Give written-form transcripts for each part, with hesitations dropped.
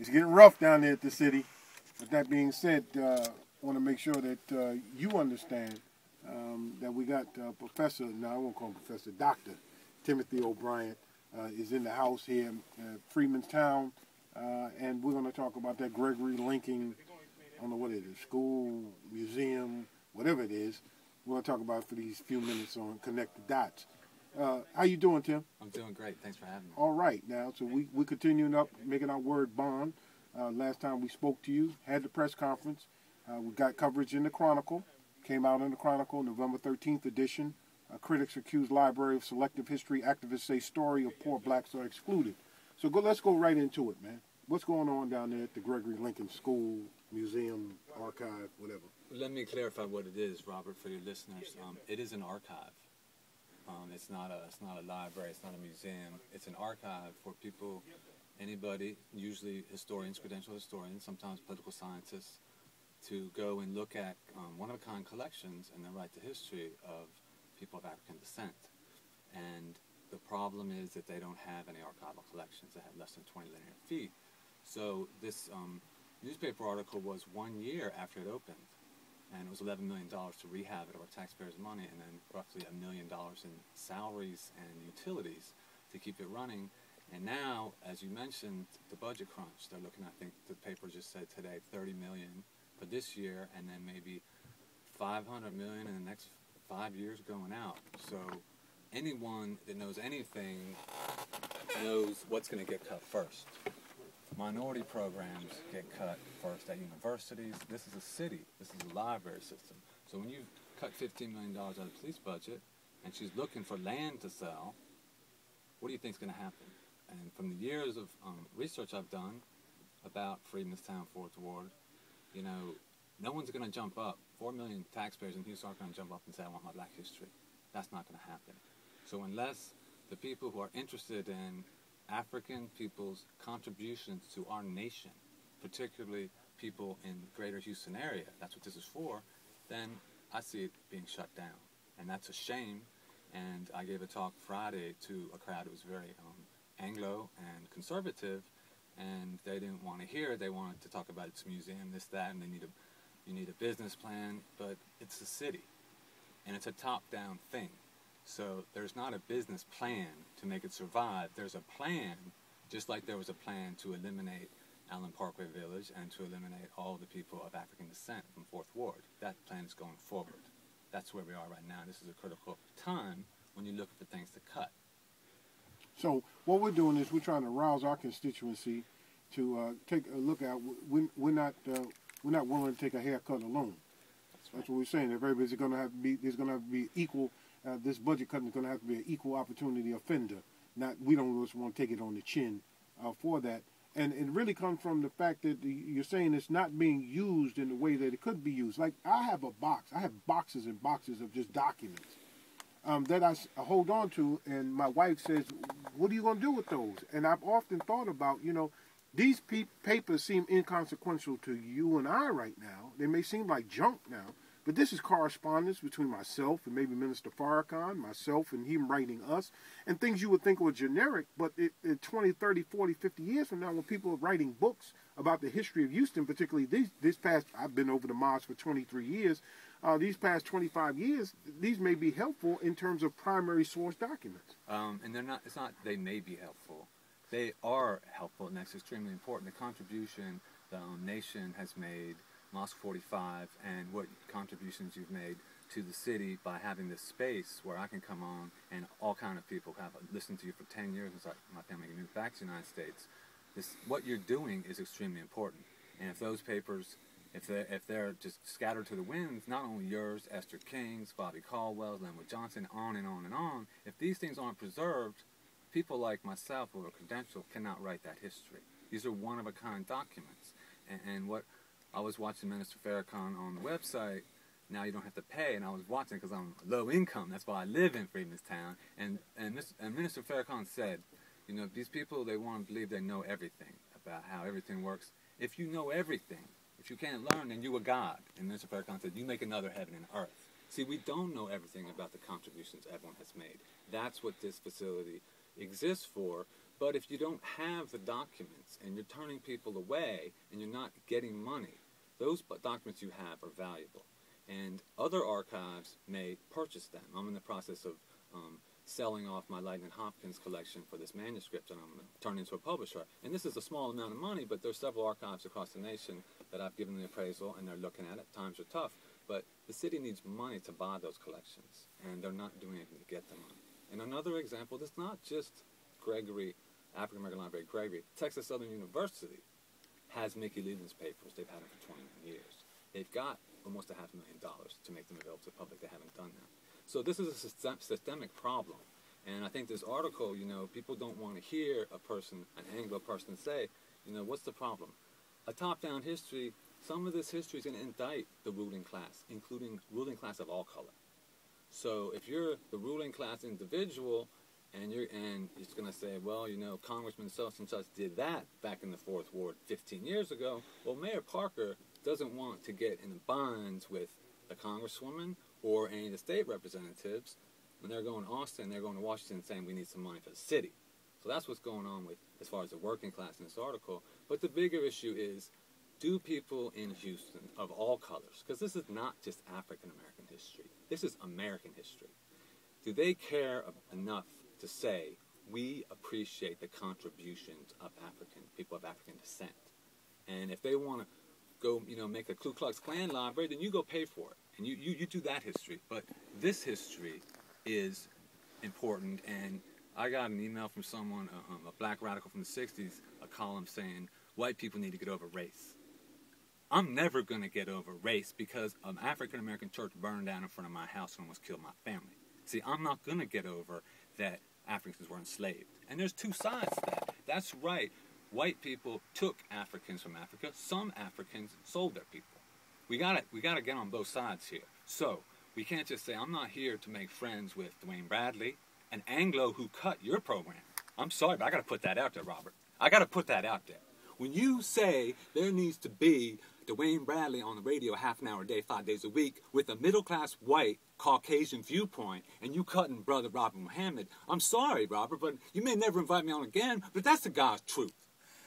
It's getting rough down there at the city. With that being said, I want to make sure that you understand that we got Professor, no, I won't call him Professor, Dr. Timothy O'Brien is in the house here at Freemanstown, and we're going to talk about that Gregory linking, I don't know what it is, school, museum, whatever it is. We're going to talk about it for these few minutes on Connect the Dots. How you doing, Tim? I'm doing great. Thanks for having me. All right. Now, so we continuing up, making our word bond. Last time we spoke to you, had the press conference. We got coverage in the Chronicle. Came out in the Chronicle, November 13th edition. Critics accuse Library of selective history. Activists say story of poor blacks are excluded. So let's go right into it, man. What's going on down there at the Gregory Lincoln School, Museum, Archive, whatever? Let me clarify what it is, Robert, for your listeners. It is an archive. It's not a library. It's not a museum. It's an archive for people, anybody, usually historians, credentialed historians, sometimes political scientists, to go and look at one-of-a-kind collections and then write the history of people of African descent. And the problem is that they don't have any archival collections. They have less than 20 linear feet. So this newspaper article was 1 year after it opened. And it was $11 million to rehab it of our taxpayers' money, and then roughly $1 million in salaries and utilities to keep it running. And now, as you mentioned, the budget crunch. They're looking, I think the paper just said today, $30 million for this year, and then maybe $500 million in the next 5 years going out. So anyone that knows anything knows what's going to get cut first. Minority programs get cut first at universities. This is a city. This is a library system. So when you cut $15 million out of the police budget and she's looking for land to sell, what do you think is going to happen? And from the years of research I've done about Freemanstown, Fourth Ward, you know, no one's going to jump up. 4 million taxpayers in Houston aren't going to jump up and say, I want my black history. That's not going to happen. So unless the people who are interested in African people's contributions to our nation, particularly people in the greater Houston area, that's what this is for, then I see it being shut down. And that's a shame. And I gave a talk Friday to a crowd that was very Anglo and conservative, and they didn't want to hear it. They wanted to talk about its museum, this, that, and you need a business plan, but it's a city, and it's a top-down thing. So there's not a business plan to make it survive. There's a plan, just like there was a plan to eliminate Allen Parkway Village and to eliminate all the people of African descent from Fourth Ward. That plan is going forward. That's where we are right now. This is a critical time when you look for things to cut. So what we're doing is we're trying to rouse our constituency to take a look at. We're not willing to take a haircut alone. That's what we're saying. Everybody's going to have to be. There's going to have to be equal. This budget cutting is going to have to be an equal opportunity offender. We don't just want to take it on the chin for that. And it really comes from the fact that you're saying it's not being used in the way that it could be used. Like I have a box. I have boxes and boxes of just documents that I hold on to. And my wife says, what are you going to do with those? And I've often thought about, these papers seem inconsequential to you and I right now. They may seem like junk now. But this is correspondence between myself and maybe Minister Farrakhan, myself and him writing us, and things you would think were generic, but 20, 30, 40, 50 years from now, when people are writing books about the history of Houston, particularly I've been over the mosque for 23 years, these past 25 years, these may be helpful in terms of primary source documents. And it's not they may be helpful. They are helpful, and that's extremely important. The contribution the nation has made, Mosque 45, and what contributions you've made to the city by having this space where I can come on and all kind of people have listened to you for 10 years since my family moved back to the United States. What you're doing is extremely important. And if those papers, if they're just scattered to the winds, not only yours, Esther King's, Bobby Caldwell's, Linwood Johnson, on and on and on, if these things aren't preserved, people like myself who are credentialed cannot write that history. These are one-of-a-kind documents. And what I was watching Minister Farrakhan on the website. Now you don't have to pay, and I was watching because I'm low income. That's why I live in Freemanstown. And Minister Farrakhan said, these people, they want to believe they know everything about how everything works. If you know everything, if you can't learn, then you are God. And Minister Farrakhan said, you make another heaven and earth. See, we don't know everything about the contributions everyone has made. That's what this facility exists for, But if you don't have the documents and you're turning people away and you're not getting money, those documents you have are valuable. And other archives may purchase them. I'm in the process of selling off my Lightning Hopkins collection for this manuscript, and I'm going to turn into a publisher. And this is a small amount of money, but there's several archives across the nation that I've given the appraisal, and they're looking at it. Times are tough, but the city needs money to buy those collections, and they're not doing anything to get the money. And another example, it's not just Gregory, African American Library Gregory. Texas Southern University has Mickey Leland's papers. They've had them for 21 years. They've got almost $500,000 to make them available to the public. They haven't done that. So this is a systemic problem. And I think this article, people don't want to hear an Anglo person say, what's the problem? A top-down history, some of this history is going to indict the ruling class, including ruling class of all color. So if you're the ruling class individual, and it's going to say, well, Congressman such and such did that back in the 4th Ward 15 years ago. Well, Mayor Parker doesn't want to get in the bonds with the Congresswoman or any of the state representatives when they're going to Austin, they're going to Washington saying we need some money for the city. So that's what's going on with as far as the working class in this article. But the bigger issue is, do people in Houston of all colors, because this is not just African American history, this is American history, do they care enough to say, we appreciate the contributions of people of African descent? And if they want to go, make a Ku Klux Klan library, then you go pay for it. And you do that history. But this history is important. And I got an email from someone, a black radical from the 60s, a column saying, white people need to get over race. I'm never going to get over race because an African-American church burned down in front of my house and almost killed my family. See, I'm not going to get over that Africans were enslaved. And there's two sides to that. That's right. White people took Africans from Africa. Some Africans sold their people. We gotta get on both sides here. So we can't just say, I'm not here to make friends with Dwayne Bradley, an Anglo who cut your program. I'm sorry, but I got to put that out there, Robert. I got to put that out there. When you say there needs to be Dwayne Bradley on the radio a half an hour a day, 5 days a week, with a middle-class white Caucasian viewpoint, and you cutting brother Robert Mohammad, I'm sorry, Robert, but you may never invite me on again, but that's the God's truth.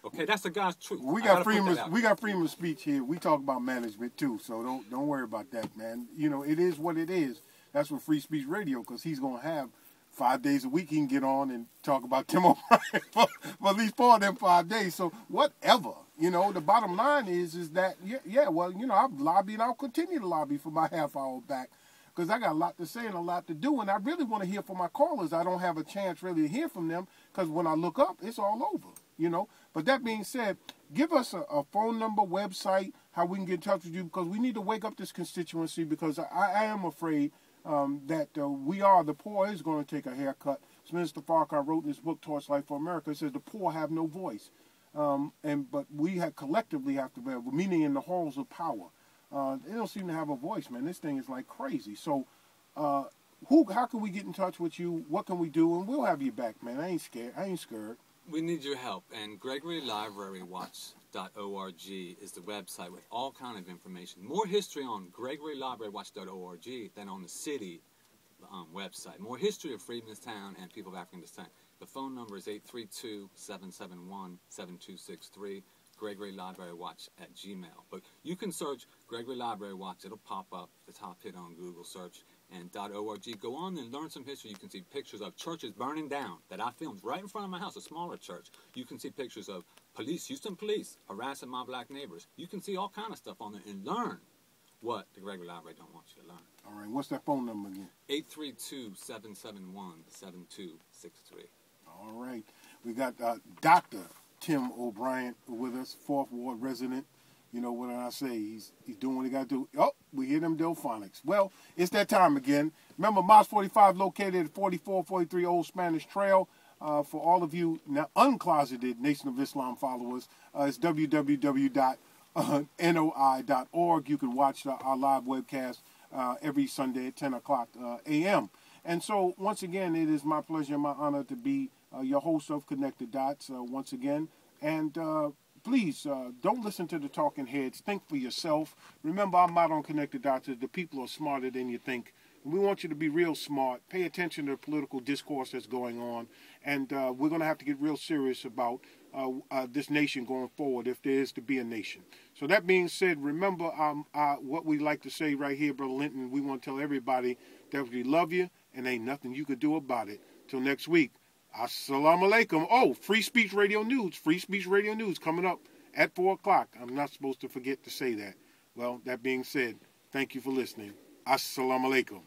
Okay, that's the God's truth. We got freedom of speech here. We talk about management too, so don't worry about that, man. It is what it is. That's what Free Speech Radio, because he's gonna have 5 days a week he can get on and talk about Tim O'Brien for at least 4 of them 5 days. So whatever, the bottom line is that I've lobbied and I'll continue to lobby for my half hour back, because I got a lot to say and a lot to do, and I really want to hear from my callers. I don't have a chance really to hear from them because when I look up, it's all over. But that being said, give us a phone number, website, how we can get in touch with you, because we need to wake up this constituency, because I am afraid that the poor is going to take a haircut. As Minister Farrakhan wrote in his book, Torchlight for America, it says the poor have no voice. But we collectively have to bear, meaning in the halls of power. They don't seem to have a voice, man. This thing is like crazy. So how can we get in touch with you? What can we do? And we'll have you back, man. I ain't scared. We need your help, and GregoryLibraryWatch.org is the website with all kind of information. More history on GregoryLibraryWatch.org than on the city website. More history of Freedmanstown and people of African descent. The phone number is 832-771-7263, GregoryLibraryWatch@gmail. But you can search Gregory Library Watch. It'll pop up, the top hit on Google search. And .org. Go on and learn some history. You can see pictures of churches burning down that I filmed right in front of my house, a smaller church. You can see pictures of Houston police harassing my black neighbors. You can see all kind of stuff on there and learn what the Gregory Library don't want you to learn. All right, what's that phone number again? 832-771-7263. All right. We got Dr. Tim O'Brien with us, 4th Ward resident. What I say? He's doing what he got to do. Oh, we hear them Delphonics. Well, it's that time again. Remember, Mos 45 located at 4443 Old Spanish Trail. For all of you now uncloseted Nation of Islam followers, it's www.noi.org. You can watch our live webcast every Sunday at 10 o'clock a.m. And so, once again, it is my pleasure and my honor to be your host of Connected Dots once again. And please, don't listen to the talking heads. Think for yourself. Remember, our motto on Connected Dots is the people are smarter than you think. We want you to be real smart. Pay attention to the political discourse that's going on. And we're going to have to get real serious about this nation going forward if there is to be a nation. So that being said, remember what we like to say right here, Brother Linton. We want to tell everybody that we love you and ain't nothing you could do about it. Till next week. Assalamu alaikum. Oh, Free Speech Radio News. Free Speech Radio News coming up at 4 o'clock. I'm not supposed to forget to say that. Well, that being said, thank you for listening. Assalamu alaikum.